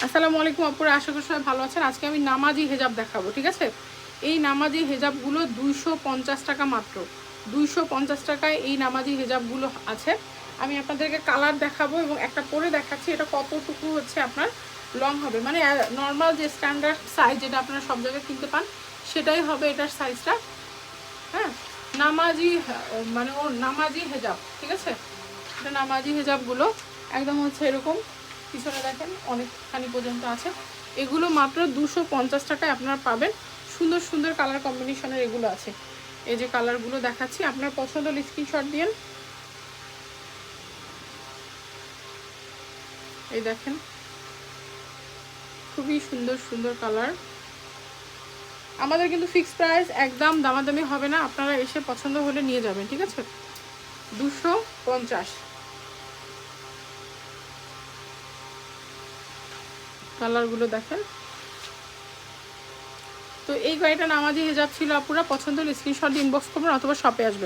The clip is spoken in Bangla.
আসসালামু আলাইকুম আপুরা, আশা করি সবাই ভালো আছেন। আজকে আমি নামাজি হেজাব দেখাবো, ঠিক আছে। এই নামাজি হেজাবগুলো 250 টাকা মাত্র। 250 টাকায় এই নামাজি হেজাবগুলো আছে। আমি আপনাদেরকে কালার দেখাবো এবং একটা পরে দেখাচ্ছি এটা কতটুকু হচ্ছে আপনার লং হবে। মানে নর্মাল যে স্ট্যান্ডার্ড সাইজ যেটা আপনারা সব জায়গায় কিনতে পান সেটাই হবে এটার সাইজটা। হ্যাঁ, নামাজি মানে ও নামাজি হেজাব, ঠিক আছে। এটা নামাজি হেজাবগুলো একদম হচ্ছে এরকম, পিছনে দেখেন অনেকখানি পর্যন্ত আছে। এগুলো মাত্র 250 টাকায় আপনারা পাবেন। সুন্দর সুন্দর কালার কম্বিনেশনের এগুলো আছে। এই যে কালারগুলো দেখাচ্ছি, আপনার পছন্দ হলে স্ক্রিনশট দিন। এই দেখেন খুবই সুন্দর সুন্দর কালার। আমাদের কিন্তু ফিক্সড প্রাইস, একদম দামাদামি হবে না, আপনারা এসে পছন্দ হলে নিয়ে যাবেন, ঠিক আছে। 250 কালারগুলো দেখেন। তো এই কয়েকটা নামাজি হেজাব ছিল, আপুরা পছন্দ হলে স্ক্রিনশট দিয়ে ইনবক্স করবেন অথবা শপে আসবেন।